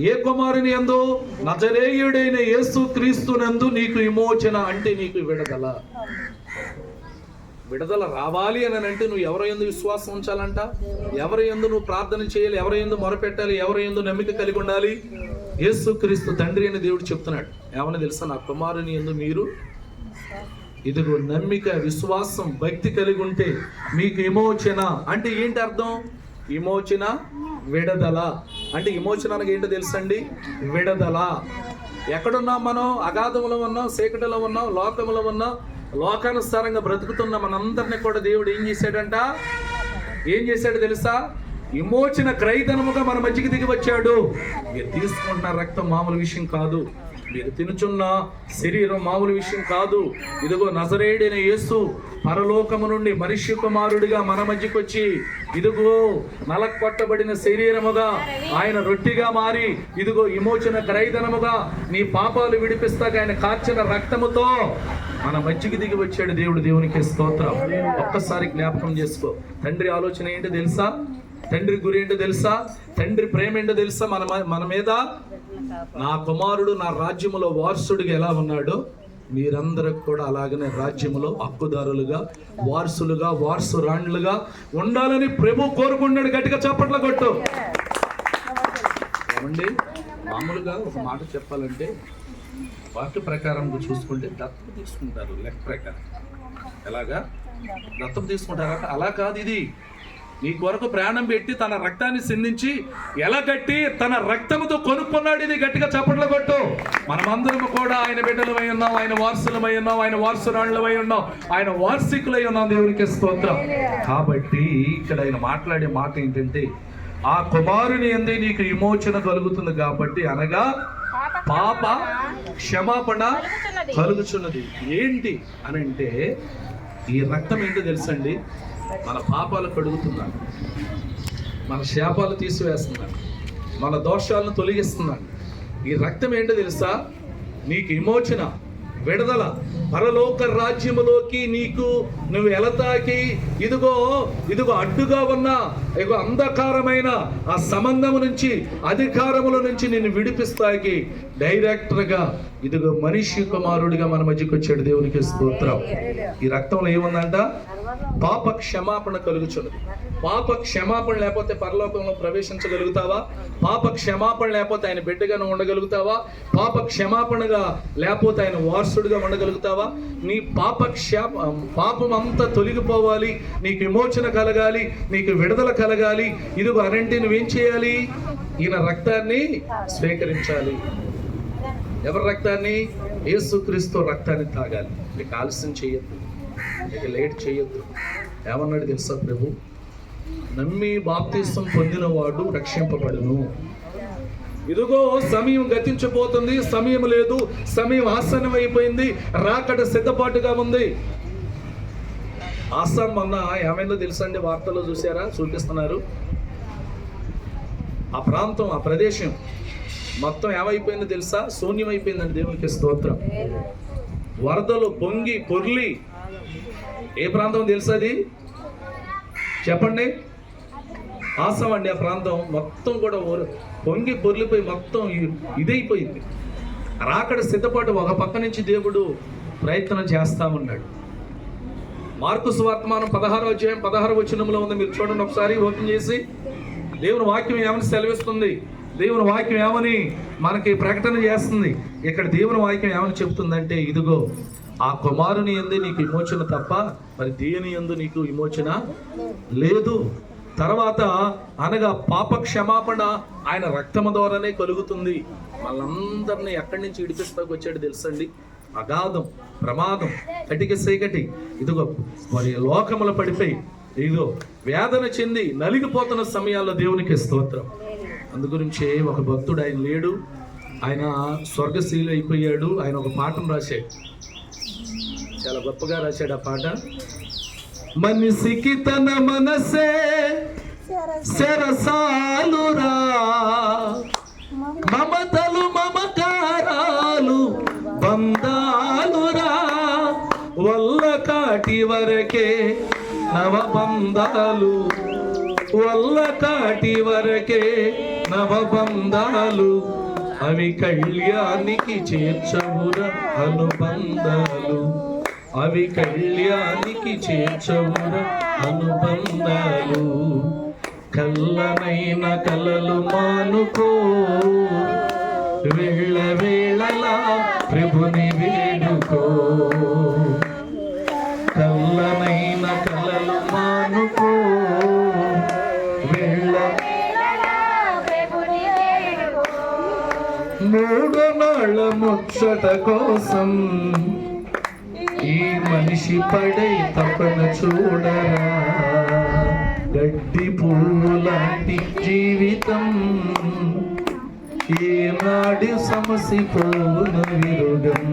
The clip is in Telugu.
ఏ కుమారుని యందు? నజరేయుడైన యేసు క్రీస్తునందు నీకు విమోచన, అంటే నీకు విడుదల. విడుదల రావాలి అని అంటే నువ్వు ఎవరి యందు విశ్వాసం ఉంచాలంట, ఎవరి యందు నువ్వు ప్రార్థన చేయాలి, ఎవరి యందు మొరపెట్టాలి, ఎవరి యందు నమ్మిక కలిగి ఉండాలి? యేసు క్రీస్తు తండ్రి అని దేవుడు చెప్తున్నాడు. ఏమన్నా తెలుసా? నా కుమారుని యందు మీరు ఇదిగో నమ్మిక, విశ్వాసం, భక్తి కలిగి ఉంటే మీకు విమోచన. అంటే ఏంటి అర్థం? విమోచన, విడుదల. అంటే విమోచన అనగా ఏంటో తెలుసండి? విడుదల. ఎక్కడున్నాం మనం? అగాధంలో ఉన్నాం, చీకటిలో ఉన్నాం, లోకంలో ఉన్నాం, లోకానుసారంగా బ్రతుకుతున్న మనందరినీ కూడా దేవుడు ఏం చేశాడంట? ఏం చేశాడు తెలుసా? విమోచన క్రయధనముగా మన మధ్యకి దిగి వచ్చాడు. మీరు తీసుకుంటున్న రక్తం మామూలు విషయం కాదు, మీరు తినుచున్న శరీరం మామూలు విషయం కాదు. ఇదిగో నజరేయుడైన యేసు పరలోకము నుండి మనిషి కుమారుడిగా మన మధ్యకి వచ్చి ఇదిగో నలకొట్టబడిన శరీరముగా ఆయన రొట్టిగా మారి ఇదిగో విమోచన క్రయధనముగా నీ పాపాలు విడిపిస్తాక ఆయన కార్చిన రక్తముతో మన మధ్యకి దిగి వచ్చాడు దేవుడు. దేవునికి స్తోత్రం. ఒక్కసారి జ్ఞాపకం చేసుకో. తండ్రి ఆలోచన ఏంటో తెలుసా? తండ్రి గురి ఏంటో తెలుసా? తండ్రి ప్రేమ ఏంటో తెలుసా? మన మీద నా కుమారుడు నా రాజ్యములో వారసుడిగా ఎలా ఉన్నాడో మీరందరూ కూడా అలాగనే రాజ్యములో హక్కుదారులుగా, వారసులుగా, వారసురాండ్లుగా ఉండాలని ప్రభు కోరుకున్నాడు. గట్టిగా చప్పట్ల కొట్టు. ఏమండి, మామూలుగా ఒక మాట చెప్పాలంటే వాక్య ప్రకారం చూసుకుంటే దత్తత తీసుకుంటారు. లెక్క ప్రకారం ఎలాగా దత్తత తీసుకుంటారు? అలా కాదు. ఇది నీ కొరకు ప్రాణం పెట్టి తన రక్తాన్ని సిందించి ఎలా కట్టి తన రక్తముతో కొనుక్కున్నాడు. ఇది గట్టిగా చప్పట్లు కొట్టు. మనమందరము కూడా ఆయన బిడ్డలమై ఉన్నాం, ఆయన వారసులమై ఉన్నాం, ఆయన వారసురాళ్ళమై ఉన్నాం, ఆయన వార్షికులై ఉన్నాం. దేవునికి స్తోత్రం. కాబట్టి ఇక్కడ ఆయన మాట్లాడే మాట ఏంటంటే ఆ కుమారుని యందే నీకు విమోచన కలుగుతుంది కాబట్టి, అనగా పాప క్షమాపణ కలుగుచున్నది. ఏంటి అని అంటే ఈ రక్తం ఏంటో తెలుసండి? మన పాపాలు కడుగుతున్నాడు, మన శాపాలు తీసివేస్తున్నాడు, మన దోషాలను తొలగిస్తున్నాడు. ఈ రక్తం ఏంటో తెలుసా? నీకు విమోచన, విడుదల, పరలోక రాజ్యములోకి నువ్వు ఎలతాకి ఇదిగో అడ్డుగా ఉన్న ఇదిగో అంధకారమైన ఆ సంబంధము నుంచి, అధికారముల నుంచి నిన్ను విడిపిస్తాకి డైరెక్టర్గా ఇదిగో మనిషి కుమారుడిగా మన మధ్యకి వచ్చాడు. దేవునికి స్తోత్రం. ఈ రక్తంలో ఏముందంట? పాప క్షమాపణ కలుగుచున్నది. పాప క్షమాపణ లేకపోతే పరలోకంలో ప్రవేశించగలుగుతావా? పాప క్షమాపణ లేకపోతే ఆయన బిడ్డగా నువ్వు ఉండగలుగుతావా? పాప క్షమాపణగా లేకపోతే ఆయన వారసుడిగా ఉండగలుగుతావా? నీ పాపం అంతా తొలగిపోవాలి, నీకు విమోచన కలగాలి, నీకు విడుదల కలగాలి. ఇదిగో అనంటే నువ్వేం చేయాలి? ఈయన రక్తాన్ని స్వీకరించాలి. ఎవరి రక్తాన్ని? యేసుక్రీస్తు రక్తాన్ని తాగాలి. నీకు ఆలస్యం చేయొద్దు, నీకు లేట్ చేయొద్దు. ఏమన్నాడు తెలుసా ప్రభు? నమ్మి బాప్తిసం పొందిన వాడు రక్షింపబడును. ఇదిగో సమయం గతించిపోతుంది, సమయం లేదు, సమయం ఆసన్నం అయిపోయింది, రాకడ సిద్ధపాటుగా ఉంది. ఆసాం మొన్న ఏమైందో తెలుసండి? వార్తల్లో చూసారా? చూపిస్తున్నారు. ఆ ప్రాంతం, ఆ ప్రదేశం మొత్తం ఏమైపోయిందో తెలుసా? శూన్యం అయిపోయిందండి. దేవునికి స్తోత్రం. వరదలు పొంగి పొర్లి. ఏ ప్రాంతం తెలుసా అది? చెప్పండి. ఆసాం అండి. ఆ ప్రాంతం మొత్తం కూడా పొంగి పొర్లిపోయి మొత్తం ఇదైపోయింది. రాకడ సిద్ధపాటు ఒక పక్క నుంచి దేవుడు ప్రయత్నం చేస్తా ఉన్నాడు. మార్కు సువార్తమానం 16వ అధ్యాయం 16వ వచనంలో ఉంది. మీరు చూడండి ఒకసారి, ఓపెన్ చేసి. దేవుని వాక్యం ఏమని సెలవిస్తుంది? దేవుని వాక్యం ఏమని మనకి ప్రకటన చేస్తుంది? ఇక్కడ దేవుని వాక్యం ఏమని చెప్తుందంటే, ఇదిగో ఆ కుమారుని యందు నీకు విమోచన తప్ప మరి దేని యందు నీకు విమోచన లేదు. తర్వాత అనగా పాప క్షమాపణ ఆయన రక్తము ద్వారానే కలుగుతుంది. వాళ్ళందరినీ ఎక్కడి నుంచి విడిపిస్తాకు వచ్చాడు తెలుసండి? అగాధం, ప్రమాదం, కటిక చీకటి, ఇదిగో మరి లోకముల పడిపోయి ఇదిగో వేదన చెంది నలిగిపోతున్న సమయాల్లో దేవునికి స్తోత్రం. అందుగురించే ఒక భక్తుడు, ఆయన లేడు, ఆయన స్వర్గశీలు అయిపోయాడు. ఆయన ఒక పాఠం రాశాడు, చాలా గొప్పగా రాశాడు ఆ పాట. మనిషికి తన మనసే సరసాలురా, మమతలు మమకారాలు బంధాలురా, వల్ల కాటి వరకే నవబంధాలు, వల్ల కాటి వరకే నవబంధాలు, అవి కళ్యాణికి చేర్చవురా అనుబంధాలు, అవి కళ్యాణికి చేర్చవురా అనుబంధాలు. కల్లనైన కలలు మానుకో, వేళ వేళలా ప్రభుని వేడుకో. కల్లనైన కలలు మానుకో, వేళ మూడు నాళ్ళ ముచ్చట కోసం ఈ మనిషి పడే తపన చూడరా. గడ్డి పువ్వు లాంటి జీవితం ఏనాడు సమసిపోను విరుగం.